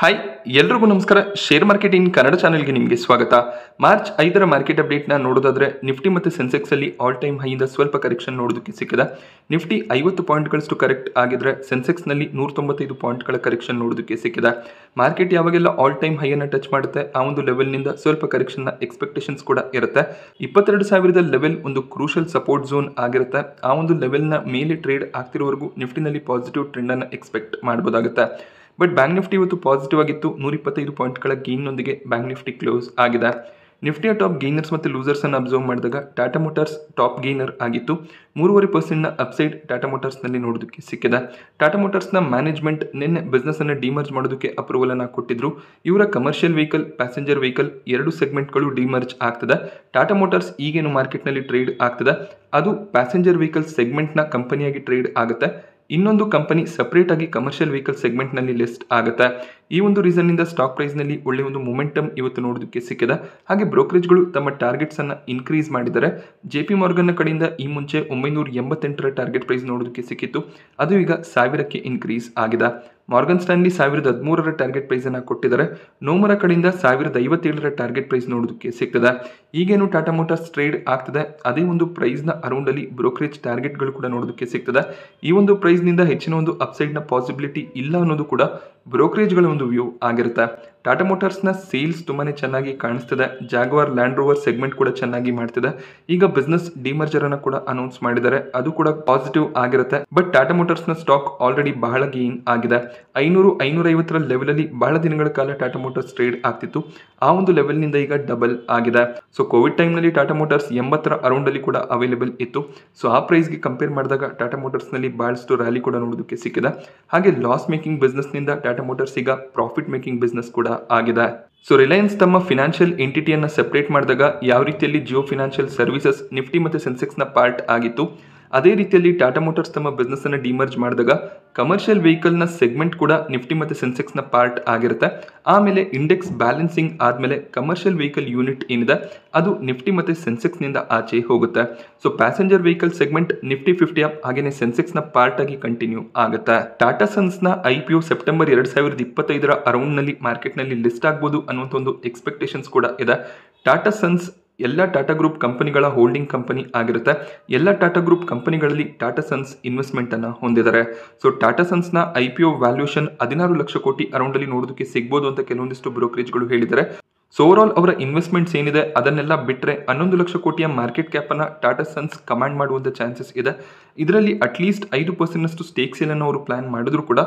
Hi ಎಲ್ರಿಗೂ ನಮಸ್ಕಾರ. Share market in Kannada ಚಾನೆಲ್ಗೆ ನಿಮಗೆ ಸ್ವಾಗತ. ಮಾರ್ಚ್ 5ರ ಮಾರ್ಕೆಟ್ ಅಪ್ಡೇಟ್ನ ನೋಡೋದಾದ್ರೆ ನಿಫ್ಟಿ ಮತ್ತು ಸೆನ್ಸೆಕ್ಸ್ ಅಲ್ಲಿ ಆಲ್ ಟೈಮ್ ಹೈಯಿಂದ ಸ್ವಲ್ಪ ಕರೆಕ್ಷನ್ ನೋಡೋದಕ್ಕೆ ಸಿಕ್ಕಿದೆ. ನಿಫ್ಟಿ 50 ಪಾಯಿಂಟ್ಗಳಷ್ಟು ಕರೆಕ್ಟ್ ಆಗಿದ್ರೆ ಸೆನ್ಸೆಕ್ಸ್ನಲ್ಲಿ 195 ಪಾಯಿಂಟ್ಗಳ ಕರೆಕ್ಷನ್ ನೋಡೋದಕ್ಕೆ ಸಿಕ್ಕಿದೆ. ಮಾರ್ಕೆಟ್ ಯಾವಾಗೆಲ್ಲ ಆಲ್ ಟೈಮ್ ಹೈಯನ್ನು ಟಚ್ ಮಾಡುತ್ತೆ ಆ ಒಂದು ಲೆವೆಲ್ನಿಂದ ಸ್ವಲ್ಪ ಕರೆಕ್ಷನ್ನ ಎಕ್ಸ್ಪೆಕ್ಟೇಷನ್ಸ್ ಕೂಡ ಇರುತ್ತೆ. 22,000 ಲೆವೆಲ್ ಒಂದು ಕ್ರೂಷಲ್ ಸಪೋರ್ಟ್ ಝೋನ್ ಆಗಿರುತ್ತೆ. ಆ ಒಂದು ಲೆವೆಲ್ನ ಮೇಲೆ ಟ್ರೇಡ್ ಆಗ್ತಿರೋವರೆಗೂ ನಿಫ್ಟಿನಲ್ಲಿ ಪಾಸಿಟಿವ್ ಟ್ರೆಂಡನ್ನು ಎಕ್ಸ್ಪೆಕ್ಟ್ ಮಾಡಬಹುದಾಗುತ್ತೆ. ಬಟ್ ಬ್ಯಾಂಕ್ ನಿಫ್ಟಿ ಇವತ್ತು ಪಾಸಿಟಿವ್ ಆಗಿತ್ತು. 125 ಪಾಯಿಂಟ್ಗಳ ಗೇನ್ನೊಂದಿಗೆ ಬ್ಯಾಂಕ್ ನಿಫ್ಟಿ ಕ್ಲೋಸ್ ಆಗಿದೆ. ನಿಫ್ಟಿಯ ಟಾಪ್ ಗೇನರ್ಸ್ ಮತ್ತು ಲೂಸರ್ಸ್ ಅನ್ನು ಅಬ್ಸರ್ವ್ ಮಾಡಿದಾಗ ಟಾಟಾ ಮೋಟಾರ್ಸ್ ಟಾಪ್ ಗೇನರ್ ಆಗಿತ್ತು. 3.5% ಅಪ್ಸೈಡ್ ಟಾಟಾ ಮೋಟಾರ್ಸ್ನಲ್ಲಿ ನೋಡೋದಕ್ಕೆ ಸಿಕ್ಕಿದೆ. ಟಾಟಾ ಮೋಟಾರ್ಸ್ನ ಮ್ಯಾನೇಜ್ಮೆಂಟ್ ನಿನ್ನೆ ಬಿಸ್ನೆಸ್ ಅನ್ನು ಡಿಮರ್ಜ್ ಮಾಡೋದಕ್ಕೆ ಅಪ್ರೂವಲ್ ಅನ್ನು ಕೊಟ್ಟಿದ್ರು. ಇವರ ಕಮರ್ಷಿಯಲ್ ವೆಹಿಕಲ್, ಪ್ಯಾಸೆಂಜರ್ ವೆಹಿಕಲ್ ಎರಡು ಸೆಗ್ಮೆಂಟ್ಗಳು ಡಿಮರ್ಜ್ ಆಗ್ತದೆ. ಟಾಟಾ ಮೋಟಾರ್ಸ್ ಈಗೇನು ಮಾರ್ಕೆಟ್ನಲ್ಲಿ ಟ್ರೇಡ್ ಆಗ್ತದೆ ಅದು ಪ್ಯಾಸೆಂಜರ್ ವೆಹಿಕಲ್ ಸೆಗ್ಮೆಂಟ್ನ ಕಂಪನಿಯಾಗಿ ಟ್ರೇಡ್ ಆಗುತ್ತೆ. ಇನ್ನೊಂದು ಕಂಪನಿ ಸಪರೇಟ್ ಆಗಿ ಕಮರ್ಷಿಯಲ್ ವೆಹಿಕಲ್ ಸೆಗ್ಮೆಂಟ್ ನಲ್ಲಿ ಲಿಸ್ಟ್ ಆಗುತ್ತೆ. ಈ ಒಂದು ರೀಸನ್ ನಿಂದ ಸ್ಟಾಕ್ ಪ್ರೈಸ್ ನಲ್ಲಿ ಒಳ್ಳೆ ಒಂದು ಮೊಮೆಂಟಮ್ ಇವತ್ತು ನೋಡೋದಕ್ಕೆ ಸಿಕ್ಕಿದೆ. ಹಾಗೆ ಬ್ರೋಕರೇಜ್ಗಳು ತಮ್ಮ ಟಾರ್ಗೆಟ್ಸ್ ಅನ್ನ ಇನ್ಕ್ರೀಸ್ ಮಾಡಿದ್ದಾರೆ. JP ಮಾರ್ಗನ್ ಕಡೆಯಿಂದ ಈ ಮುಂಚೆ 988ರ ಟಾರ್ಗೆಟ್ ಪ್ರೈಸ್ ನೋಡೋದಕ್ಕೆ ಸಿಕ್ಕಿತ್ತು, ಅದು ಈಗ 1000ಕ್ಕೆ ಇನ್ಕ್ರೀಸ್ ಆಗಿದೆ. ಮಾರ್ಗನ್ ಸ್ಟ್ಯಾನ್ಲಿ 1013ರ ಟಾರ್ಗೆಟ್ ಪ್ರೈಸ್ ಅನ್ನು ಕೊಟ್ಟಿದ್ದಾರೆ. ನೋಮರ ಕಡೆಯಿಂದ 1057ರ ಟಾರ್ಗೆಟ್ ಪ್ರೈಸ್ ನೋಡೋದಕ್ಕೆ ಸಿಗ್ತದೆ. ಈಗೇನು ಟಾಟಾ ಮೋಟಾರ್ಸ್ ಟ್ರೇಡ್ ಆಗ್ತದೆ ಅದೇ ಒಂದು ಪ್ರೈಸ್ನ ಅರೌಂಡ್ ಅಲ್ಲಿ ಬ್ರೋಕರೇಜ್ ಟಾರ್ಗೆಟ್ಗಳು ಕೂಡ ನೋಡೋದಕ್ಕೆ ಸಿಗ್ತದೆ. ಈ ಒಂದು ಪ್ರೈಸ್ ನಿಂದ ಹೆಚ್ಚಿನ ಒಂದು ಅಪ್ಸೈಡ್ ನ ಪಾಸಿಬಿಲಿಟಿ ಇಲ್ಲ ಅನ್ನೋದು ಕೂಡ ಬ್ರೋಕರೇಜ್ಗಳ ಒಂದು ವ್ಯೂ ಆಗಿರುತ್ತೆ. ಟಾಟಾ ಮೋಟಾರ್ಸ್ನ ಸೇಲ್ಸ್ ತುಂಬಾನೇ ಚೆನ್ನಾಗಿ ಕಾಣಿಸ್ತಿದೆ. ಜಾಗ್ವಾರ್ ಲ್ಯಾಂಡ್ ರೋವರ್ ಸೆಗ್ಮೆಂಟ್ ಕೂಡ ಚೆನ್ನಾಗಿ ಮಾಡ್ತಿದೆ. ಈಗ ಬಿಸ್ನೆಸ್ ಡಿಮರ್ಜರ್ ಅನ್ನು ಕೂಡ ಅನೌನ್ಸ್ ಮಾಡಿದ್ದಾರೆ, ಅದು ಕೂಡ ಪಾಸಿಟಿವ್ ಆಗಿರುತ್ತೆ. ಬಟ್ ಟಾಟಾ ಮೋಟಾರ್ಸ್ನ ಸ್ಟಾಕ್ ಆಲ್ರೆಡಿ ಬಹಳ ಗೇನ್ ಆಗಿದೆ. 500-550ರ ಲೆವೆಲ್ ಅಲ್ಲಿ ಬಹಳ ದಿನಗಳ ಕಾಲ ಟಾಟಾ ಮೋಟಾರ್ಸ್ ಟ್ರೇಡ್ ಆಗ್ತಿತ್ತು. ಆ ಒಂದು ಲೆವೆಲ್ ನಿಂದ ಈಗ ಡಬಲ್ ಆಗಿದೆ. ಸೊ ಕೋವಿಡ್ ಟೈಮ್ ನಲ್ಲಿ ಟಾಟಾ ಮೋಟಾರ್ಸ್ 80ರ ಅರೌಂಡ್ ಅಲ್ಲಿ ಕೂಡ ಅವೈಲೇಬಲ್ ಇತ್ತು. ಸೊ ಆ ಪ್ರೈಸ್ ಗೆ ಕಂಪೇರ್ ಮಾಡಿದಾಗ ಟಾಟಾ ಮೋಟಾರ್ಸ್ ನಲ್ಲಿ ಬಹಳಷ್ಟು ರ್ಯಾಲಿ ಕೂಡ ನೋಡೋದಕ್ಕೆ ಸಿಕ್ಕಿದೆ. ಹಾಗೆ ಲಾಸ್ ಮೇಕಿಂಗ್ ಬಿಸ್ನೆಸ್ ನಿಂದ ಟಾಟಾ ಮೋಟಾರ್ಸ್ ಈಗ ಪ್ರಾಫಿಟ್ ಮೇಕಿಂಗ್ ಬಿಸ್ನೆಸ್ ಕೂಡ ಆಗಿದೆ. ಸೊ ರಿಲಯನ್ಸ್ ತಮ್ಮ ಫಿನಾನ್ಷಿಯಲ್ ಎಂಟಿಟಿಯನ್ನು ಸೆಪರೇಟ್ ಮಾಡಿದಾಗ ಯಾವ ರೀತಿಯಲ್ಲಿ ಜಿಯೋ ಫಿನಾನ್ಷಿಯಲ್ ಸರ್ವಿಸಸ್ ನಿಫ್ಟಿ ಮತ್ತು ಸೆನ್ಸೆಕ್ಸ್ ನ ಪಾರ್ಟ್ ಆಗಿತ್ತು, ಅದೇ ರೀತಿಯಲ್ಲಿ ಟಾಟಾ ಮೋಟಾರ್ಸ್ ತಮ್ಮ ಬಿಸ್ನೆಸ್ ಅನ್ನು ಡಿಮರ್ಜ್ ಮಾಡಿದಾಗ ಕಮರ್ಷಿಯಲ್ ವೆಹಿಕಲ್ ನ ಸೆಗ್ಮೆಂಟ್ ಕೂಡ ನಿಫ್ಟಿ ಮತ್ತು ಸೆನ್ಸೆಕ್ಸ್ ನ ಪಾರ್ಟ್ ಆಗಿರುತ್ತೆ. ಆಮೇಲೆ ಇಂಡೆಕ್ಸ್ ಬ್ಯಾಲೆನ್ಸಿಂಗ್ ಆದ್ಮೇಲೆ ಕಮರ್ಷಿಯಲ್ ವೆಹಿಕಲ್ ಯೂನಿಟ್ ಏನಿದೆ ಅದು ನಿಫ್ಟಿ ಮತ್ತು ಸೆನ್ಸೆಕ್ಸ್ ನಿಂದ ಆಚೆ ಹೋಗುತ್ತೆ. So passenger vehicle segment Nifty 50 ಹಾಗೇನೆ ಸೆನ್ಸೆಕ್ಸ್ ನ ಪಾರ್ಟ್ ಆಗಿ ಕಂಟಿನ್ಯೂ ಆಗುತ್ತೆ. ಟಾಟಾ ಸನ್ಸ್ ನ IPO ಸೆಪ್ಟೆಂಬರ್ 2025ರ ಅರೌಂಡ್ ನಲ್ಲಿ ಮಾರ್ಕೆಟ್ ನಲ್ಲಿ ಲಿಸ್ಟ್ ಆಗಬಹುದು ಅನ್ನುವಂತ ಒಂದು ಎಕ್ಸ್ಪೆಕ್ಟೇಷನ್ಸ್ ಕೂಡ ಇದೆ. ಟಾಟಾ ಸನ್ಸ್ ಎಲ್ಲ ಟಾಟಾ ಗ್ರೂಪ್ ಕಂಪನಿಗಳ ಹೋಲ್ಡಿಂಗ್ ಕಂಪನಿ ಆಗಿರುತ್ತೆ. ಎಲ್ಲ ಟಾಟಾ ಗ್ರೂಪ್ ಕಂಪನಿಗಳಲ್ಲಿ ಟಾಟಾ ಸನ್ಸ್ ಇನ್ವೆಸ್ಟ್ಮೆಂಟ್ ಅನ್ನ ಹೊಂದಿದ್ದಾರೆ. ಸೊ ಟಾಟಾ ಸನ್ಸ್ ನ IPO ವ್ಯಾಲ್ಯೂಷನ್ 16 ಲಕ್ಷ ಕೋಟಿ ಅರೌಂಡ್ ಅಲ್ಲಿ ನೋಡೋದಕ್ಕೆ ಸಿಗಬಹುದು ಅಂತ ಕೆಲವೊಂದಿಷ್ಟು ಬ್ರೋಕರೇಜ್ಗಳು ಹೇಳಿದ್ದಾರೆ. ಸೊ ಓವರ್ ಆಲ್ ಅವರ ಇನ್ವೆಸ್ಟ್ಮೆಂಟ್ಸ್ ಏನಿದೆ ಅದನ್ನೆಲ್ಲ ಬಿಟ್ಟರೆ 11 ಲಕ್ಷ ಕೋಟಿಯ ಮಾರ್ಕೆಟ್ ಕ್ಯಾಪ್ ಅನ್ನ ಟಾಟಾ ಸನ್ಸ್ ಕಮಾಂಡ್ ಮಾಡುವಂತ ಚಾನ್ಸಸ್ ಇದೆ. ಇದರಲ್ಲಿ ಅಟ್ಲೀಸ್ಟ್ 5% ಸ್ಟೇಕ್ ಸೇಲ್ ಅನ್ನು ಅವರು ಪ್ಲಾನ್ ಮಾಡಿದ್ರು ಕೂಡ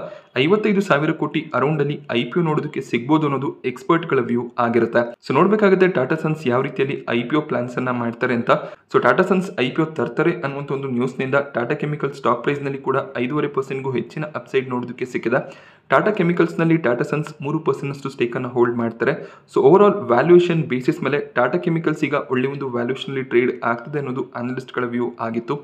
55,000 ಕೋಟಿ ಅರೌಂಡ್ ಅಲ್ಲಿ IPO ನೋಡೋದಕ್ಕೆ ಸಿಗಬಹುದು ಅನ್ನೋದು ಎಕ್ಸ್ಪರ್ಟ್ ಗಳ ವ್ಯೂ ಆಗಿರುತ್ತೆ. ಸೊ ನೋಡ್ಬೇಕಾಗುತ್ತೆ ಟಾಟಾ ಸನ್ಸ್ ಯಾವ ರೀತಿಯಲ್ಲಿ IPO ಪ್ಲಾನ್ಸ್ ಅನ್ನ ಮಾಡ್ತಾರೆ ಅಂತ. ಸೊ ಟಾಟಾ ಸನ್ಸ್ IPO ತರ್ತಾರೆ ಅನ್ನುವಂತ ಒಂದು ನ್ಯೂಸ್ ನಿಂದ ಟಾಟಾ ಕೆಮಿಕಲ್ ಸ್ಟಾಕ್ ಪ್ರೈಸ್ ನಲ್ಲಿ ಕೂಡ 5.5%ಗೂ ಹೆಚ್ಚಿನ ಅಪ್ಸೈಡ್ ನೋಡೋದಕ್ಕೆ ಸಿಕ್ಕಿದೆ. ಟಾಟಾ ಕೆಮಿಕಲ್ಸ್ ನಲ್ಲಿ ಟಾಟಾ ಸನ್ಸ್ 3% ಸ್ಟೇಕ್ ಅನ್ನು ಹೋಲ್ಡ್ ಮಾಡ್ತಾರೆ. So over all valuation basis ಮೇಲೆ ಟಾಟಾ ಕೆಮಿಕಲ್ಸ್ ಈಗ ಒಳ್ಳೆ ಒಂದು ವ್ಯಾಲ್ಯೂಯೇಷನ್ ಅಲ್ಲಿ ಟ್ರೇಡ್ ಆಗ್ತದೆ ಅನ್ನೋದು ಅನಲಿಸ್ಟ್ ಗಳ ವ್ಯೂ ಆಗಿತ್ತು.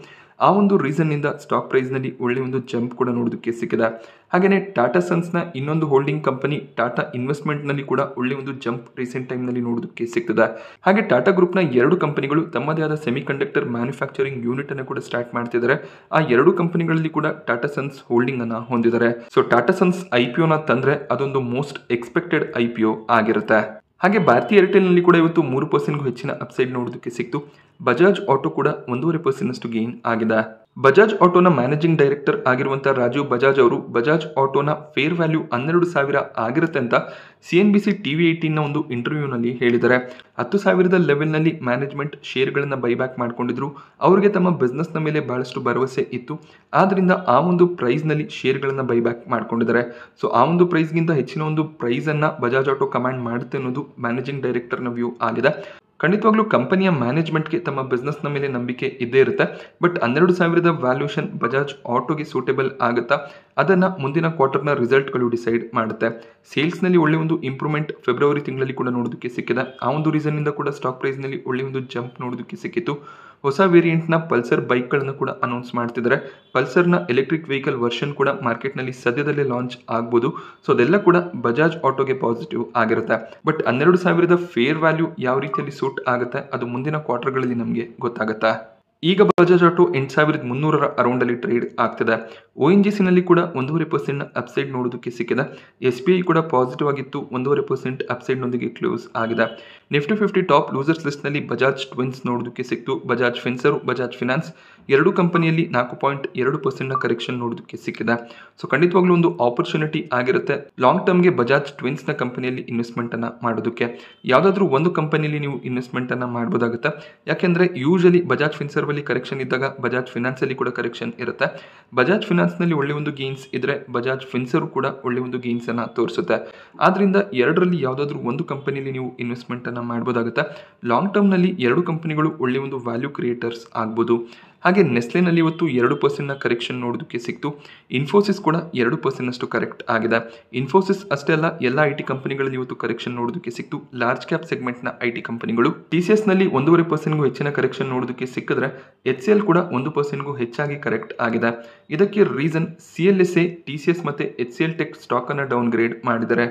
ಆ ಒಂದು ರೀಸನ್ ನಿಂದ ಸ್ಟಾಕ್ ಪ್ರೈಸ್ ನಲ್ಲಿ ಒಳ್ಳೆ ಒಂದು ಜಂಪ್ ಕೂಡ ನೋಡೋದಕ್ಕೆ ಸಿಕ್ಕಿದೆ. ಹಾಗೇನೆ ಟಾಟಾ ಸನ್ಸ್ ನ ಇನ್ನೊಂದು ಹೋಲ್ಡಿಂಗ್ ಕಂಪನಿ ಟಾಟಾ ಇನ್ವೆಸ್ಟ್ಮೆಂಟ್ ನಲ್ಲಿ ಕೂಡ ಒಳ್ಳೆ ಒಂದು ಜಂಪ್ ರೀಸೆಂಟ್ ಟೈಮ್ ನಲ್ಲಿ ನೋಡೋದಕ್ಕೆ ಸಿಗ್ತದೆ. ಹಾಗೆ ಟಾಟಾ ಗ್ರೂಪ್ ನ 2 ಕಂಪನಿಗಳು ತಮ್ಮದೇ ಆದ ಸೆಮಿ ಕಂಡಕ್ಟರ್ ಮ್ಯಾನುಫ್ಯಾಕ್ಚರಿಂಗ್ ಯೂನಿಟ್ ಅನ್ನು ಕೂಡ ಸ್ಟಾರ್ಟ್ ಮಾಡ್ತಿದ್ದಾರೆ. ಆ 2 ಕಂಪನಿಗಳಲ್ಲಿ ಕೂಡ ಟಾಟಾ ಸನ್ಸ್ ಹೋಲ್ಡಿಂಗ್ ಅನ್ನ ಹೊಂದಿದ್ದಾರೆ. ಸೊ ಟಾಟಾ ಸನ್ಸ್ IPO ನ ತಂದ್ರೆ ಅದೊಂದು ಮೋಸ್ಟ್ ಎಕ್ಸ್ಪೆಕ್ಟೆಡ್ IPO ಆಗಿರುತ್ತೆ. ಹಾಗೆ ಭಾರತೀಯ ಏರ್ಟೆಲ್ ನಲ್ಲಿ ಕೂಡ ಇವತ್ತು 3%ಗೂ ಹೆಚ್ಚಿನ ಅಪ್ಸೈಡ್ ನೋಡೋದಕ್ಕೆ ಸಿಕ್ತು. ಬಜಾಜ್ ಆಟೋ ಕೂಡ 1.5% ಗೇನ್ ಆಗಿದೆ. ಬಜಾಜ್ ಆಟೋನ ಮ್ಯಾನೇಜಿಂಗ್ ಡೈರೆಕ್ಟರ್ ಆಗಿರುವಂತಹ ರಾಜೀವ್ ಬಜಾಜ್ ಅವರು ಬಜಾಜ್ ಆಟೋನ ಫೇರ್ ವ್ಯಾಲ್ಯೂ 12,000 ಆಗಿರುತ್ತೆ ಅಂತ CNBC TV18 ನ ಒಂದು ಇಂಟರ್ವ್ಯೂನಲ್ಲಿ ಹೇಳಿದ್ದಾರೆ. 10,000ದ ಲೆವೆಲ್ನಲ್ಲಿ ಮ್ಯಾನೇಜ್ಮೆಂಟ್ ಶೇರ್ಗಳನ್ನು ಬೈಬ್ಯಾಕ್ ಮಾಡ್ಕೊಂಡಿದ್ರು. ಅವರಿಗೆ ತಮ್ಮ ಬಿಸ್ನೆಸ್ನ ಮೇಲೆ ಬಹಳಷ್ಟು ಭರವಸೆ ಇತ್ತು, ಆದ್ರಿಂದ ಆ ಒಂದು ಪ್ರೈಸ್ನಲ್ಲಿ ಶೇರ್ಗಳನ್ನು ಬೈಬ್ಯಾಕ್ ಮಾಡ್ಕೊಂಡಿದ್ದಾರೆ. ಸೊ ಆ ಒಂದು ಪ್ರೈಸ್ಗಿಂತ ಹೆಚ್ಚಿನ ಒಂದು ಪ್ರೈಸ್ ಅನ್ನ ಬಜಾಜ್ ಆಟೋ ಕಮಾಂಡ್ ಮಾಡುತ್ತೆ ಅನ್ನೋದು ಮ್ಯಾನೇಜಿಂಗ್ ಡೈರೆಕ್ಟರ್ನ ವ್ಯೂ ಆಗಿದೆ. ಖಂಡಿತವಾಗ್ಲೂ ಕಂಪನಿಯ ಮ್ಯಾನೇಜ್ಮೆಂಟ್ಗೆ ತಮ್ಮ ಬಿಸ್ನೆಸ್ನ ಮೇಲೆ ನಂಬಿಕೆ ಇದ್ದೇ ಇರುತ್ತೆ. ಬಟ್ 12,000ದ ವ್ಯಾಲ್ಯೂಷನ್ ಬಜಾಜ್ ಆಟೋಗೆ ಸೂಟೇಬಲ್ ಆಗುತ್ತಾ ಅದನ್ನು ಮುಂದಿನ ಕ್ವಾರ್ಟರ್ನ ರಿಸಲ್ಟ್ಗಳು ಡಿಸೈಡ್ ಮಾಡುತ್ತೆ. ಸೇಲ್ಸ್ನಲ್ಲಿ ಒಳ್ಳೆ ಒಂದು ಇಂಪ್ರೂವ್ಮೆಂಟ್ ಫೆಬ್ರವರಿ ತಿಂಗಳಲ್ಲಿ ಕೂಡ ನೋಡೋದಕ್ಕೆ ಸಿಕ್ಕಿದೆ. ಆ ಒಂದು ರೀಸನ್ನಿಂದ ಕೂಡ ಸ್ಟಾಕ್ ಪ್ರೈಸ್ನಲ್ಲಿ ಒಳ್ಳೆ ಒಂದು ಜಂಪ್ ನೋಡೋದಕ್ಕೆ ಸಿಕ್ಕಿತ್ತು. ಹೊಸ ವೇರಿಯಂಟ್ನ ಪಲ್ಸರ್ ಬೈಕ್ಗಳನ್ನು ಕೂಡ ಅನೌನ್ಸ್ ಮಾಡ್ತಿದ್ದಾರೆ. ಪಲ್ಸರ್ನ ಎಲೆಕ್ಟ್ರಿಕ್ ವೆಹಿಕಲ್ ವರ್ಷನ್ ಕೂಡ ಮಾರ್ಕೆಟ್ನಲ್ಲಿ ಸದ್ಯದಲ್ಲೇ ಲಾಂಚ್ ಆಗ್ಬೋದು. ಸೊ ಅದೆಲ್ಲ ಕೂಡ ಬಜಾಜ್ ಆಟೋಗೆ ಪಾಸಿಟಿವ್ ಆಗಿರುತ್ತೆ. ಬಟ್ 12,000ದ ಫೇರ್ ವ್ಯಾಲ್ಯೂ ಯಾವ ರೀತಿಯಲ್ಲಿ ಸೂಟ್ ಆಗುತ್ತೆ ಅದು ಮುಂದಿನ ಕ್ವಾರ್ಟರ್ಗಳಲ್ಲಿ ನಮಗೆ ಗೊತ್ತಾಗುತ್ತೆ. ಈಗ ಬಜಾಜ್ ಆಟೋ 8,300 ಅರೌಂಡ್ ಅಲ್ಲಿ ಟ್ರೇಡ್ ಆಗ್ತಿದೆ. ONGC ನಲ್ಲಿ ಕೂಡ 1.5% ಅಪ್ಸೈಡ್ ನೋಡೋದಕ್ಕೆ ಸಿಕ್ಕಿದೆ. SBI ಕೂಡ ಪಾಸಿಟಿವ್ ಆಗಿತ್ತು, 1.5% ಅಪ್ಸೈಡ್ ನೊಂದಿಗೆ ಕ್ಲೋಸ್ ಆಗಿದೆ. ನಿಫ್ಟಿ 50 ಟಾಪ್ ಲೂಸರ್ಸ್ ಲಿಸ್ಟ್ ನಲ್ಲಿ ಬಜಾಜ್ ಟ್ವಿನ್ಸ್ ನೋಡೋದಕ್ಕೆ ಸಿಕ್ತು. ಬಜಾಜ್ ಫಿನ್ಸರ್, ಬಜಾಜ್ ಫಿನಾನ್ಸ್ ಎರಡು ಕಂಪನಿಯಲ್ಲಿ 4.2% ಕರೆಕ್ಷನ್ ನೋಡೋದಕ್ಕೆ ಸಿಕ್ಕಿದೆ. ಸೊ ಖಂಡಿತವಾಗ್ಲೂ ಒಂದು ಆಪರ್ಚುನಿಟಿ ಆಗಿರುತ್ತೆ ಲಾಂಗ್ ಟರ್ಮ್ಗೆ ಬಜಾಜ್ ಟ್ವಿನ್ಸ್ ನ ಕಂಪನಿಯಲ್ಲಿ ಇನ್ವೆಸ್ಟ್ಮೆಂಟ್ ಅನ್ನ ಮಾಡೋದಕ್ಕೆ. ಯಾವ್ದಾದ್ರು ಒಂದು ಕಂಪನಿಯಲ್ಲಿ ನೀವು ಇನ್ವೆಸ್ಟ್ಮೆಂಟ್ ಅನ್ನ ಮಾಡಬಹುದಾಗುತ್ತೆ. ಯಾಕೆಂದ್ರೆ ಯೂಶಲಿ ಬಜಾಜ್ ಫಿನ್ಸರ್ ಅಲ್ಲಿ ಕರೆಕ್ಷನ್ ಇದ್ದಾಗ ಬಜಾಜ್ ಫಿನಾನ್ಸ್ ಅಲ್ಲಿ ಕೂಡ ಕರೆಕ್ಷನ್ ಇರುತ್ತೆ. ಬಜಾಜ್ ಫಿನಾನ್ಸ್ ನಲ್ಲಿ ಒಳ್ಳೆ ಒಂದು ಗೇನ್ಸ್ ಇದ್ರೆ ಬಜಾಜ್ ಫಿನ್ಸರ್ ಕೂಡ ಒಳ್ಳೆ ಒಂದು ಗೇನ್ಸ್ ಅನ್ನ ತೋರಿಸುತ್ತೆ. ಆದ್ರಿಂದ ಎರಡರಲ್ಲಿ ಯಾವ್ದಾದ್ರು ಒಂದು ಕಂಪನಿಯಲ್ಲಿ ನೀವು ಇನ್ವೆಸ್ಟ್ಮೆಂಟ್ ಅನ್ನ ಮಾಡಬಹುದಾಗುತ್ತೆ. ಲಾಂಗ್ ಟರ್ಮ್ ನಲ್ಲಿ ಎರಡು ಕಂಪನಿಗಳು ಒಳ್ಳೆ ಒಂದು ವ್ಯಾಲ್ಯೂ ಕ್ರಿಯೇಟರ್ಸ್ ಆಗ್ಬೋದು. ಹಾಗೆ ನೆಸ್ಲೆನಲ್ಲಿ ಇವತ್ತು 2% ಕರೆಕ್ಷನ್ ನೋಡೋದಕ್ಕೆ ಸಿಕ್ತು. ಇನ್ಫೋಸಿಸ್ ಕೂಡ 2% ಅಷ್ಟು ಕರೆಕ್ಟ್ ಆಗಿದೆ. ಇನ್ಫೋಸಿಸ್ ಅಷ್ಟೇ ಅಲ್ಲ, ಎಲ್ಲ IT ಕಂಪನಿಗಳಲ್ಲಿ ಇವತ್ತು ಕರೆಕ್ಷನ್ ನೋಡೋದಕ್ಕೆ ಸಿಕ್ತು. ಲಾರ್ಜ್ ಕ್ಯಾಪ್ ಸೆಗ್ಮೆಂಟ್ ನ IT ಕಂಪನಿಗಳು. TCS ನಲ್ಲಿ 1.5% ಹೆಚ್ಚಿನ ಕರೆಕ್ಷನ್ ನೋಡೋದಕ್ಕೆ ಸಿಕ್ಕಿದ್ರೆ HCL ಕೂಡ 1% ಹೆಚ್ಚಾಗಿ ಕರೆಕ್ಟ್ ಆಗಿದೆ. ಇದಕ್ಕೆ ರೀಸನ್ CLSA, TCS ಮತ್ತೆ HCL ಟೆಕ್ ಸ್ಟಾಕ್ ಅನ್ನ ಡೌನ್ ಗ್ರೇಡ್ ಮಾಡಿದ್ದಾರೆ.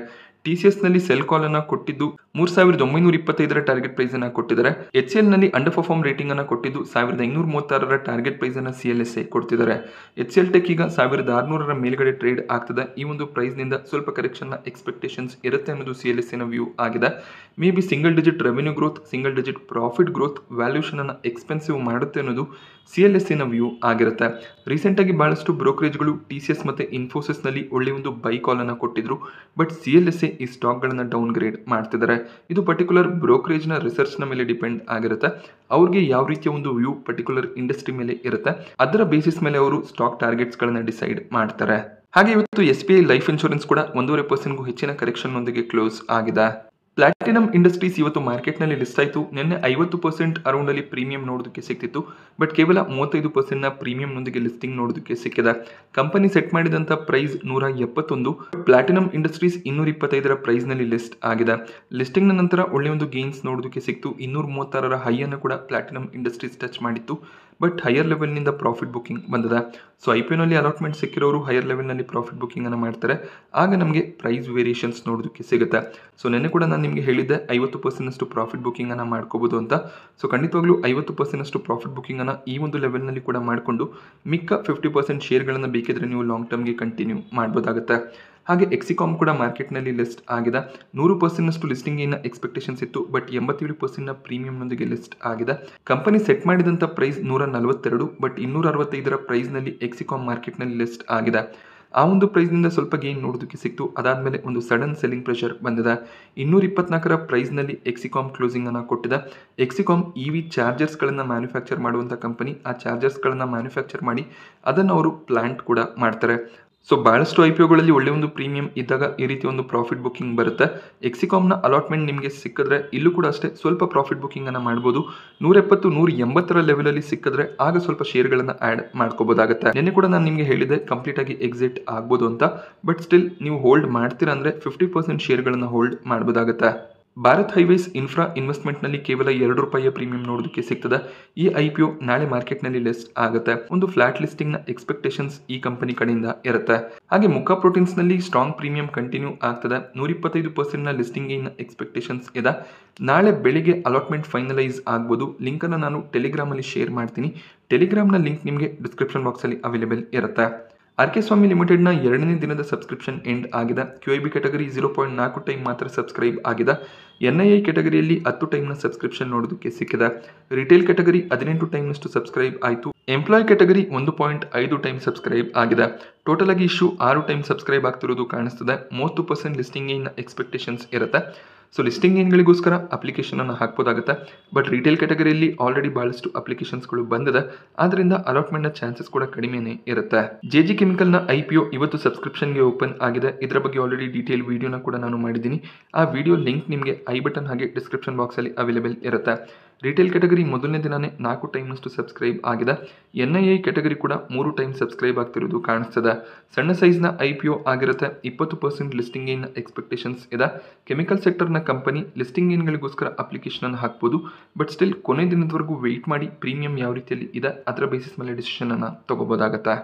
TCS ನಲ್ಲಿ ಸೆಲ್ ಕಾಲ್ ಅನ್ನ ಕೊಟ್ಟಿದ್ದು 3,925 ಟಾರ್ಗೆಟ್ ಪ್ರೈಸ್ ಅನ್ನ ಕೊಟ್ಟಿದ್ದಾರೆ. HCL ನಲ್ಲಿ ಅಂಡರ್ ಪರ್ಫಾರ್ಮ್ ರೇಟಿಂಗ್ ಅನ್ನ ಕೊಟ್ಟಿದ್ದು 1,536 ಟಾರ್ಗೆಟ್ ಪ್ರೈಸ್ ಅನ್ನ CLSA ಕೊಡ್ತಿದ್ದಾರೆ. HCL ಟೆಕ್ ಈಗ 1,600 ಮೇಲ್ಗಡೆ ಟ್ರೇಡ್ ಆಗ್ತದೆ. ಈ ಒಂದು ಪ್ರೈಸ್ ನಿಂದ ಸ್ವಲ್ಪ ಕರೆಕ್ಷನ್ ನ ಎಕ್ಸ್ಪೆಕ್ಟೇಷನ್ಸ್ ಇರುತ್ತೆ ಅನ್ನೋದು CLSA ನ ವ್ಯೂ ಆಗಿದೆ. May be single digit revenue growth, single digit profit growth, valuation ಅನ್ನ ಎಕ್ಸ್ಪೆನ್ಸಿವ್ ಮಾಡುತ್ತೆ ಅನ್ನೋದು CLSA ನ ವ್ಯೂ ಆಗಿರುತ್ತೆ. ರೀಸೆಂಟ್ ಆಗಿ ಬಹಳಷ್ಟು ಬ್ರೋಕರೇಜ್ಗಳು TCS ಮತ್ತೆ ಇನ್ಫೋಸಿಸ್ ನಲ್ಲಿ ಒಳ್ಳೆ ಒಂದು ಬೈ ಕಾಲ್ ಅನ್ನ ಕೊಟ್ಟಿದ್ರು. ಬಟ್ CLSA ಈ ಸ್ಟಾಕ್ ಗಳನ್ನ ಡೌನ್ ಗ್ರೇಡ್ ಮಾಡ್ತಿದ್ದಾರೆ. ಇದು ಪರ್ಟಿಕ್ಯುಲರ್ ಬ್ರೋಕರೇಜ್ ನ ರಿಸರ್ಚ್ ನ ಮೇಲೆ ಡಿಪೆಂಡ್ ಆಗಿರುತ್ತೆ. ಅವ್ರಿಗೆ ಯಾವ ರೀತಿಯ ಒಂದು ವ್ಯೂ ಪರ್ಟಿಕ್ಯುಲರ್ ಇಂಡಸ್ಟ್ರಿ ಮೇಲೆ ಇರುತ್ತೆ, ಅದರ ಬೇಸಿಸ್ ಮೇಲೆ ಅವರು ಸ್ಟಾಕ್ ಟಾರ್ಗೆಟ್ಸ್ ಗಳನ್ನ ಡಿಸೈಡ್ ಮಾಡ್ತಾರೆ. ಹಾಗೆ ಇವತ್ತು SBI ಲೈಫ್ ಇನ್ಶೂರೆನ್ಸ್ ಕೂಡ 1.5% ಹೆಚ್ಚಿನ ಕರೆಕ್ಷನ್ ನೊಂದಿಗೆ ಕ್ಲೋಸ್ ಆಗಿದೆ. ಪ್ಲಾಟಿನಮ್ ಇಂಡಸ್ಟ್ರೀಸ್ ಇವತ್ತು ಮಾರ್ಕೆಟ್ ನಲ್ಲಿ ಲಿಸ್ಟ್ ಆಯಿತು. ನಿನ್ನೆ 50% ಅರೌಂಡ್ ಅಲ್ಲಿ ಪ್ರೀಮಿಯಂ ನೋಡೋದಕ್ಕೆ ಸಿಕ್ತಿತ್ತು. ಬಟ್ ಕೇವಲ 35% ನ ಪ್ರೀಮಿಯಂ ನೊಂದಿಗೆ ಲಿಸ್ಟಿಂಗ್ ನೋಡೋದಕ್ಕೆ ಸಿಕ್ಕಿದೆ. ಕಂಪನಿ ಸೆಟ್ ಮಾಡಿದಂತ ಪ್ರೈಸ್ 171. ಪ್ಲಾಟಿನಮ್ ಇಂಡಸ್ಟ್ರೀಸ್ 225 ಪ್ರೈಸ್ ನಲ್ಲಿ ಲಿಸ್ಟ್ ಆಗಿದೆ. ಲಿಸ್ಟಿಂಗ್ ನ ನಂತರ ಒಳ್ಳೆ ಒಂದು ಗೇನ್ಸ್ ನೋಡೋದಕ್ಕೆ ಸಿಕ್ತು. 236 ಹೈ ಅನ್ನು ಕೂಡ ಪ್ಲಾಟಿನಮ್ ಇಂಡಸ್ಟ್ರೀಸ್ ಟಚ್ ಮಾಡಿತ್ತು. ಬಟ್ ಹೈಯರ್ ಲೆವೆಲ್ ನಿಂದ ಪ್ರಾಫಿಟ್ ಬುಕಿಂಗ್ ಬಂದಿದೆ. ಸೊ IPO ನಲ್ಲಿ ಅಲಾಟ್ಮೆಂಟ್ ಸಿಕ್ಕಿರೋರು ಹೈಯರ್ ಲೆವೆಲ್ ನಲ್ಲಿ ಪ್ರಾಫಿಟ್ ಬುಕಿಂಗ್ ಅನ್ನು ಮಾಡ್ತಾರೆ. ಆಗ ನಮಗೆ ಪ್ರೈಸ್ ವೇರಿಯೇಷನ್ಸ್ ನೋಡೋದಕ್ಕೆ ಸಿಗುತ್ತೆ. ಸೊ ನೆನ್ನೆ ಕೂಡ ನಾನು ನಿಮಗೆ ಹೇಳಿದ್ದೆ 50% ಅಷ್ಟು ಪ್ರಾಫಿಟ್ ಬುಕಿಂಗ್ ಅನ್ನ ಮಾಡ್ಕೋಬಹುದು ಅಂತ. ಸೊ ಖಂಡಿತವಾಗ್ಲೂ 50% ಅಷ್ಟು ಪ್ರಾಫಿಟ್ ಬುಕಿಂಗ್ ಅನ್ನ ಈ ಒಂದು ಲೆವೆಲ್ ನಲ್ಲಿ ಕೂಡ ಮಾಡಿಕೊಂಡು ಮಿಕ್ಕ 50% ಶೇರ್ ಗಳನ್ನ ಬೇಕಿದ್ರೆ ನೀವು ಲಾಂಗ್ ಟರ್ಮ್ ಗೆ ಕಂಟಿನ್ಯೂ ಮಾಡಬಹುದಾಗುತ್ತೆ. ಹಾಗೆ ಎಕ್ಸಿಕಾಮ್ ಕೂಡ ಮಾರ್ಕೆಟ್ ನಲ್ಲಿ ಲಿಸ್ಟ್ ಆಗಿದೆ. 100% ಅಷ್ಟು ಲಿಸ್ಟಿಂಗ್ ಇನ್ನ ಎಕ್ಸ್ಪೆಕ್ಟೇಷನ್ಸ್ ಇತ್ತು. ಬಟ್ 87% ನ ಪ್ರೀಮಿಯಂ ನೊಂದಿಗೆ ಲಿಸ್ಟ್ ಆಗಿದೆ. ಕಂಪನಿ ಸೆಟ್ ಮಾಡಿದಂತ ಪ್ರೈಸ್ 142. ಬಟ್ 265 ಪ್ರೈಸ್ ನಲ್ಲಿ ಎಕ್ಸಿಕಾಮ್ ಮಾರ್ಕೆಟ್ ನಲ್ಲಿ ಲಿಸ್ಟ್ ಆಗಿದೆ. ಆ ಒಂದು ಪ್ರೈಸ್ ನಿಂದ ಸ್ವಲ್ಪ ಗೇನ್ ನೋಡೋದಕ್ಕೆ ಸಿಕ್ತು. ಅದಾದ್ಮೇಲೆ ಒಂದು ಸಡನ್ ಸೆಲ್ಲಿಂಗ್ ಪ್ರೆಷರ್ ಬಂದಿದೆ. 224 ಪ್ರೈಸ್ ನಲ್ಲಿ ಎಕ್ಸಿಕಾಮ್ ಕ್ಲೋಸಿಂಗ್ ಅನ್ನ ಕೊಟ್ಟಿದೆ. ಎಕ್ಸಿಕಾಮ್ EV ಚಾರ್ಜರ್ಸ್ ಗಳನ್ನ ಮ್ಯಾನುಫ್ಯಾಕ್ಚರ್ ಮಾಡುವಂತ ಕಂಪನಿ. ಆ ಚಾರ್ಜರ್ಸ್ ಗಳನ್ನ ಮ್ಯಾನುಫ್ಯಾಕ್ಚರ್ ಮಾಡಿ ಅದನ್ನ ಅವರು ಪ್ಲಾಂಟ್ ಕೂಡ ಮಾಡ್ತಾರೆ. ಸೊ ಬಹಳಷ್ಟು IPOಗಳಲ್ಲಿ ಒಳ್ಳೆ ಒಂದು ಪ್ರೀಮಿಯಂ ಇದ್ದಾಗ ಈ ರೀತಿ ಒಂದು ಪ್ರಾಫಿಟ್ ಬುಕಿಂಗ್ ಬರುತ್ತೆ. ಎಕ್ಸಿಕಾಮ್ನ ಅಲಾಟ್ಮೆಂಟ್ ನಿಮಗೆ ಸಿಕ್ಕಿದ್ರೆ ಇಲ್ಲೂ ಕೂಡ ಅಷ್ಟೇ ಸ್ವಲ್ಪ ಪ್ರಾಫಿಟ್ ಬುಕಿಂಗ್ ಅನ್ನ ಮಾಡ್ಬೋದು. 170, 180 ಲೆವೆಲ್ ಅಲ್ಲಿ ಸಿಕ್ಕಿದ್ರೆ ಆಗ ಸ್ವಲ್ಪ ಶೇರ್ಗಳನ್ನ ಆಡ್ ಮಾಡ್ಕೋಬಹುದಾಗುತ್ತೆ. ನಿನ್ನೆ ಕೂಡ ನಾನು ನಿಮಗೆ ಹೇಳಿದೆ ಕಂಪ್ಲೀಟ್ ಆಗಿ ಎಕ್ಸಿಟ್ ಆಗ್ಬೋದು ಅಂತ. ಬಟ್ ಸ್ಟಿಲ್ ನೀವು ಹೋಲ್ಡ್ ಮಾಡ್ತೀರಾ ಅಂದ್ರೆ 50% ಶೇರ್ಗಳನ್ನ ಹೋಲ್ಡ್ ಮಾಡಬಹುದಾಗುತ್ತೆ. ಭಾರತ್ ಹೈವೇಸ್ ಇನ್ಫ್ರಾ ಇನ್ವೆಸ್ಟ್ಮೆಂಟ್ ನಲ್ಲಿ ಕೇವಲ ₹2 ಪ್ರೀಮಿಯಂ ನೋಡೋದಕ್ಕೆ ಸಿಗ್ತದೆ. ಈ IPO ನಾಳೆ ಮಾರ್ಕೆಟ್ ನಲ್ಲಿ ಲಿಸ್ಟ್ ಆಗುತ್ತೆ. ಒಂದು ಫ್ಲಾಟ್ ಲಿಸ್ಟಿಂಗ್ ನ ಎಕ್ಸ್ಪೆಕ್ಟೇಷನ್ಸ್ ಈ ಕಂಪನಿ ಕಡೆಯಿಂದ ಇರುತ್ತೆ. ಹಾಗೆ ಮುಖಾ ಪ್ರೋಟೀನ್ಸ್ ನಲ್ಲಿ ಸ್ಟ್ರಾಂಗ್ ಪ್ರೀಮಿಯಂ ಕಂಟಿನ್ಯೂ ಆಗ್ತದೆ. 125% ನ ಲಿಸ್ಟಿಂಗ್ ಇನ್ ಎಕ್ಸ್ಪೆಕ್ಟೇಷನ್ಸ್ ಇದೆ. ನಾಳೆ ಬೆಳಿಗ್ಗೆ ಅಲಾಟ್ಮೆಂಟ್ ಫೈನಲೈಸ್ ಆಗ್ಬೋದು. ಲಿಂಕ್ ಅನ್ನು ನಾನು ಟೆಲಿಗ್ರಾಮ್ ಅಲ್ಲಿ ಶೇರ್ ಮಾಡ್ತೀನಿ. ಟೆಲಿಗ್ರಾಮ್ ನ ಲಿಂಕ್ ನಿಮಗೆ ಡಿಸ್ಕ್ರಿಪ್ಷನ್ ಬಾಕ್ಸ್ ಅಲ್ಲಿ ಅವೈಲೇಬಲ್ ಇರುತ್ತೆ. RK ಸ್ವಾಮಿ ಲಿಮಿಟೆಡ್ ನ 2ನೇ ದಿನದ ಸಬ್ಸ್ಕ್ರಿಪ್ಷನ್ ಎಂಡ್ ಆಗಿದೆ. QIB ಕ್ಯಾಟಗರಿ 0.4 ಟೈಮ್ ಮಾತ್ರ ಸಬ್ಸ್ಕ್ರೈಬ್ ಆಗಿದೆ. NII ಕ್ಯಾಟಗರಿಯಲ್ಲಿ 10 ಟೈಮ್ ನ ಸಬ್ಸ್ಕ್ರಿಪ್ಷನ್ ನೋಡೋದಕ್ಕೆ ಸಿಕ್ಕಿದೆ. ರಿಟೇಲ್ ಕ್ಯಾಟಗರಿ 18 ಟೈಮ್ ನಷ್ಟು ಸಬ್ಸ್ಕ್ರೈಬ್ ಆಯಿತು. ಎಂಪ್ಲಾಯ್ ಕ್ಯಾಟಗರಿ 1.5 ಟೈಮ್ ಸಬ್ಸ್ಕ್ರೈಬ್ ಆಗಿದೆ. ಟೋಟಲ್ ಆಗಿ ಇಶ್ಯೂ 6 ಟೈಮ್ ಸಬ್ಸ್ಕ್ರೈಬ್ ಆಗ್ತಿರೋದು ಕಾಣಿಸ್ತದೆ. 30% ಲಿಸ್ಟಿಂಗ್ ಇನ್ ಎಕ್ಸ್ಪೆಕ್ಟೇಷನ್ಸ್ ಇರುತ್ತೆ. ಸೊ ಲಿಸ್ಟಿಂಗ್ ಏನ್ಗಳಿಗೋಸ್ಕರ ಅಪ್ಲಿಕೇಶನ್ ಅನ್ನು ಹಾಕ್ಬೋದಾಗುತ್ತೆ. ಬಟ್ ರಿಟೇಲ್ ಕ್ಯಾಟಗರಿಯಲ್ಲಿ ಆಲ್ರೆಡಿ ಬಹಳಷ್ಟು ಅಪ್ಲಿಕೇಶನ್ಸ್ಗಳು ಬಂದಿದೆ. ಆದ್ರಿಂದ ಅಲಾಟ್ಮೆಂಟ್ ನ ಚಾನ್ಸಸ್ ಕೂಡ ಕಡಿಮೆನೇ ಇರುತ್ತೆ. JG ಕೆಮಿಕಲ್ ನ IPO ಇವತ್ತು ಸಬ್ಸ್ಕ್ರಿಪ್ಷನ್ಗೆ ಓಪನ್ ಆಗಿದೆ. ಇದರ ಬಗ್ಗೆ ಆಲ್ರೆಡಿ ಡೀಟೇಲ್ ವಿಡಿಯೋನ ಕೂಡ ನಾನು ಮಾಡಿದ್ದೀನಿ. ಆ ವಿಡಿಯೋ ಲಿಂಕ್ ನಿಮಗೆ ಐ ಬಟನ್ ಹಾಗೆ ಡಿಸ್ಕ್ರಿಪ್ಷನ್ ಬಾಕ್ಸ್ ಅಲ್ಲಿ ಅವೈಲೇಬಲ್ ಇರುತ್ತೆ. ರಿಟೇಲ್ ಕ್ಯಾಟಗರಿ ಮೊದಲನೇ ದಿನಾನೇ 4 ಟೈಮ್ ನಷ್ಟು ಸಬ್ಸ್ಕ್ರೈಬ್ ಆಗಿದೆ. NII ಕ್ಯಾಟಗರಿ ಕೂಡ 3 ಟೈಮ್ ಸಬ್ಸ್ಕ್ರೈಬ್ ಆಗ್ತಿರೋದು ಕಾಣಿಸ್ತದೆ. ಸಣ್ಣ ಸೈಜ್ ನ IPO ಆಗಿರುತ್ತೆ. 20% ಲಿಸ್ಟಿಂಗ್ ಇನ್ ಎಕ್ಸ್ಪೆಕ್ಟೇಷನ್ಸ್ ಇದೆ. ಕೆಮಿಕಲ್ ಸೆಕ್ಟರ್ ನ ಕಂಪನಿ ಲಿಸ್ಟಿಂಗ್ ಇನ್ಗಳಿಗೋಸ್ಕರ ಅಪ್ಲಿಕೇಶನ್ ಅನ್ನು ಹಾಕ್ಬೋದು. ಬಟ್ ಸ್ಟಿಲ್ ಕೊನೆ ದಿನದವರೆಗೂ ವೆಯ್ಟ್ ಮಾಡಿ ಪ್ರೀಮಿಯಂ ಯಾವ ರೀತಿಯಲ್ಲಿ ಇದೆ ಅದರ ಬೇಸಿಸ್ ಮೇಲೆ ಡಿಸಿಷನ್ ಅನ್ನ ತಗೋಬಹುದಾಗುತ್ತೆ.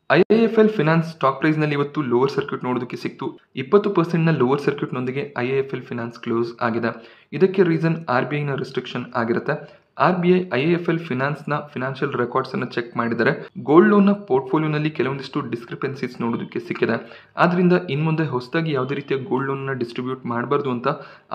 IIFL ಫಿನಾನ್ಸ್ ಸ್ಟಾಕ್ ಪ್ರೈಸ್ ನಲ್ಲಿ ಇವತ್ತು ಲೋವರ್ ಸರ್ಕ್ಯೂಟ್ ನೋಡೋದಕ್ಕೆ ಸಿಕ್ತು. 20% ನ ಲೋವರ್ ಸರ್ಕ್ಯೂಟ್ ನೊಂದಿಗೆ IIFL ಫಿನಾನ್ಸ್ ಕ್ಲೋಸ್ ಆಗಿದೆ. ಇದಕ್ಕೆ ರೀಸನ್ RBI ನ ರೆಸ್ಟ್ರಿಕ್ಷನ್ ಆಗಿರುತ್ತೆ. RBI IIFL ಫಿನಾನ್ಸ್ನ ಫಿನಾನ್ಷಿಯಲ್ ರೆಕಾರ್ಡ್ಸನ್ನು ಚೆಕ್ ಮಾಡಿದರೆ ಗೋಲ್ಡ್ ಲೋನ್ನ ಪೋರ್ಟ್ಫೋಲಿಯೋನಲ್ಲಿ ಕೆಲವೊಂದಿಷ್ಟು ಡಿಸ್ಕ್ರಿಪೆನ್ಸೀಸ್ ನೋಡೋದಕ್ಕೆ ಸಿಕ್ಕಿದೆ. ಆದ್ದರಿಂದ ಇನ್ನು ಮುಂದೆ ಹೊಸದಾಗಿ ಯಾವುದೇ ರೀತಿಯ ಗೋಲ್ಡ್ ಲೋನ್ನ ಡಿಸ್ಟ್ರಿಬ್ಯೂಟ್ ಮಾಡಬಾರ್ದು ಅಂತ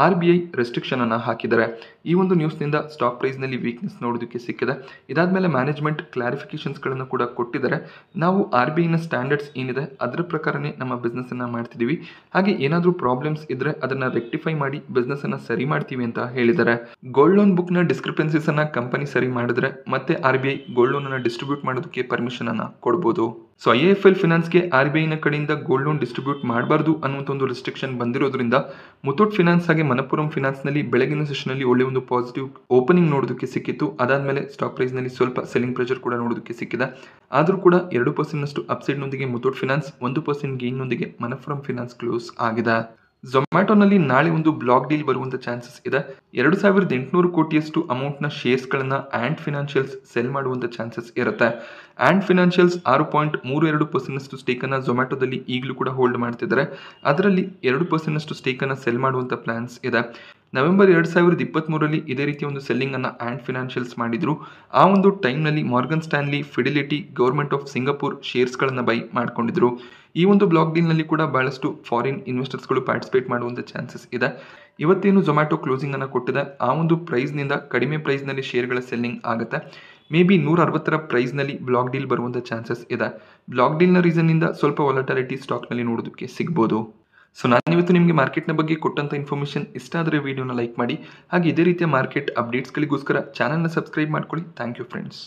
RBI ರೆಸ್ಟ್ರಿಕ್ಷನ್ ಅನ್ನು ಹಾಕಿದ್ದಾರೆ. ಈ ಒಂದು ನ್ಯೂಸ್ನಿಂದ ಸ್ಟಾಕ್ ಪ್ರೈಸ್ನಲ್ಲಿ ವೀಕ್ನೆಸ್ ನೋಡೋದಕ್ಕೆ ಸಿಕ್ಕಿದೆ. ಇದಾದಮೇಲೆ ಮ್ಯಾನೇಜ್ಮೆಂಟ್ ಕ್ಲಾರಿಫಿಕೇಶನ್ಸ್ಗಳನ್ನು ಕೂಡ ಕೊಟ್ಟಿದ್ದಾರೆ. ನಾವು RBIನ ಸ್ಟ್ಯಾಂಡರ್ಡ್ಸ್ ಏನಿದೆ ಅದರ ಪ್ರಕಾರನೇ ನಮ್ಮ ಬಿಸ್ನೆಸ್ಸನ್ನು ಮಾಡ್ತಿದ್ದೀವಿ. ಹಾಗೆ ಏನಾದರೂ ಪ್ರಾಬ್ಲಮ್ಸ್ ಇದ್ದರೆ ಅದನ್ನು ರೆಕ್ಟಿಫೈ ಮಾಡಿ ಬಿಸ್ನೆಸ್ಸನ್ನು ಸರಿ ಮಾಡ್ತೀವಿ ಅಂತ ಹೇಳಿದ್ದಾರೆ. ಗೋಲ್ಡ್ ಲೋನ್ ಬುಕ್ನ ಡಿಸ್ಕ್ರಿಪೆನ್ಸೀಸ್ ಕಂಪನಿ ಸರಿ ಮಾಡಿದ್ರೆ ಮತ್ತೆ RBI ಗೋಲ್ಡ್ ಲೋನ್ ಅನ್ನು ಡಿಸ್ಟ್ರಿಬ್ಯೂಟ್ ಮಾಡೋದಕ್ಕೆ ಪರ್ಮಿಷನ್ ಅನ್ನ ಕೊಡಬಹುದು. ಸೊ IIFL ಫಿನಾನ್ಸ್ಗೆ RBIನ ಕಡೆಯಿಂದ ಗೋಲ್ಡ್ ಲೋನ್ ಡಿಸ್ಟ್ರಿಬ್ಯೂಟ್ ಮಾಡಬಾರ್ದು ಅನ್ನುವಂಥ ಒಂದು ರೆಸ್ಟ್ರಿಕ್ಷನ್ ಬಂದಿರೋದ್ರಿಂದ ಮುತ್ತೂಟ್ ಫಿನಾನ್ಸ್ ಹಾಗೆ ಮನಪ್ಪುರಂ ಫಿನಾನ್ಸ್ನಲ್ಲಿ ಬೆಳಗಿನ ಸೆಷನಲ್ಲಿ ಒಳ್ಳೆ ಒಂದು ಪಾಸಿಟಿವ್ ಓಪನಿಂಗ್ ನೋಡೋದಕ್ಕೆ ಸಿಕ್ಕಿತ್ತು. ಅದಾದಮೇಲೆ ಸ್ಟಾಕ್ ಪ್ರೈಸ್ನಲ್ಲಿ ಸ್ವಲ್ಪ ಸೆಲ್ಲಿಂಗ್ ಪ್ರೆಷರ್ ಕೂಡ ನೋಡೋದಕ್ಕೆ ಸಿಕ್ಕಿದೆ. ಆದರೂ ಕೂಡ 2% ಅಪ್ಸೈಡ್ನೊಂದಿಗೆ ಮುತ್ತೂಟ್ ಫಿನಾನ್ಸ್, 1% ಗೇನ್ನೊಂದಿಗೆ ಮನಪ್ಪುರಂ ಫಿನಾನ್ಸ್ ಕ್ಲೋಸ್ ಆಗಿದೆ. ಝೊಮ್ಯಾಟೊನಲ್ಲಿ ನಾಳೆ ಒಂದು ಬ್ಲಾಕ್ ಡೀಲ್ ಬರುವಂಥ ಚಾನ್ಸಸ್ ಇದೆ. 2800 ಕೋಟಿಯಷ್ಟು ಅಮೌಂಟ್ನ ಶೇರ್ಸ್ಗಳನ್ನು ಆ್ಯಂಡ್ ಫಿನಾನ್ಷಿಯಲ್ಸ್ ಸೆಲ್ ಮಾಡುವಂಥ ಚಾನ್ಸಸ್ ಇರುತ್ತೆ. ಆ್ಯಂಡ್ ಫಿನಾನ್ಷಿಯಲ್ಸ್ 6.32% ಸ್ಟೇಕನ್ನು ಝೊಮ್ಯಾಟೊದಲ್ಲಿ ಈಗಲೂ ಕೂಡ ಹೋಲ್ಡ್ ಮಾಡ್ತಿದ್ದಾರೆ. ಅದರಲ್ಲಿ 2% ಸ್ಟೇಕನ್ನು ಸೆಲ್ ಮಾಡುವಂಥ ಪ್ಲಾನ್ಸ್ ಇದೆ. ನವೆಂಬರ್ 2023ರಲ್ಲಿ ಇದೇ ರೀತಿಯ ಒಂದು ಸೆಲ್ಲಿಂಗನ್ನು ಆ್ಯಂಡ್ ಫಿನಾನ್ಷಿಯಲ್ಸ್ ಮಾಡಿದ್ರು. ಆ ಒಂದು ಟೈಮ್ನಲ್ಲಿ Morgan Stanley, Fidelity, government of Singapore ಶೇರ್ಸ್ಗಳನ್ನು ಬೈ ಮಾಡ್ಕೊಂಡಿದ್ರು. ಈ ಒಂದು ಬ್ಲಾಕ್ ಡೀಲ್ನಲ್ಲಿ ಕೂಡ ಬಹಳಷ್ಟು ಫಾರಿನ್ ಇನ್ವೆಸ್ಟರ್ಸ್ಗಳು ಪಾರ್ಟಿಸಿಪೇಟ್ ಮಾಡುವಂಥ ಚಾನ್ಸಸ್ ಇದೆ. ಇವತ್ತೇನು ಝೊಮ್ಯಾಟೊ ಕ್ಲೋಸಿಂಗನ್ನು ಕೊಟ್ಟಿದೆ ಆ ಒಂದು ಪ್ರೈಸ್ನಿಂದ ಕಡಿಮೆ ಪ್ರೈಸ್ನಲ್ಲಿ ಶೇರ್ಗಳ ಸೆಲ್ಲಿಂಗ್ ಆಗುತ್ತೆ. ಮೇ ಬಿ 160ರ ಪ್ರೈಸ್ನಲ್ಲಿ ಬ್ಲಾಕ್ ಡೀಲ್ ಬರುವಂಥ ಚಾನ್ಸಸ್ ಇದೆ. ಬ್ಲಾಕ್ ಡೀಲ್ನ ರೀಸನ್ನಿಂದ ಸ್ವಲ್ಪ ವಾಲಟಾಲಿಟಿ ಸ್ಟಾಕ್ನಲ್ಲಿ ನೋಡೋದಕ್ಕೆ ಸಿಗ್ಬೋದು. ಸೊ ನಾನಿವತ್ತು ನಿಮಗೆ ಮಾರ್ಕೆಟ್ನ ಬಗ್ಗೆ ಕೊಟ್ಟಂಥ ಇನ್ಫಾರ್ಮೇಷನ್ ಇಷ್ಟ ಆದರೆ ವಿಡಿಯೋನ ಲೈಕ್ ಮಾಡಿ. ಹಾಗೆ ಇದೇ ರೀತಿಯ ಮಾರ್ಕೆಟ್ ಅಪ್ಡೇಟ್ಸ್ಗಳಿಗೋಸ್ಕರ ಚಾನಲ್ನ ಸಬ್ಸ್ಕ್ರೈಬ್ ಮಾಡ್ಕೊಳ್ಳಿ. Thank you friends.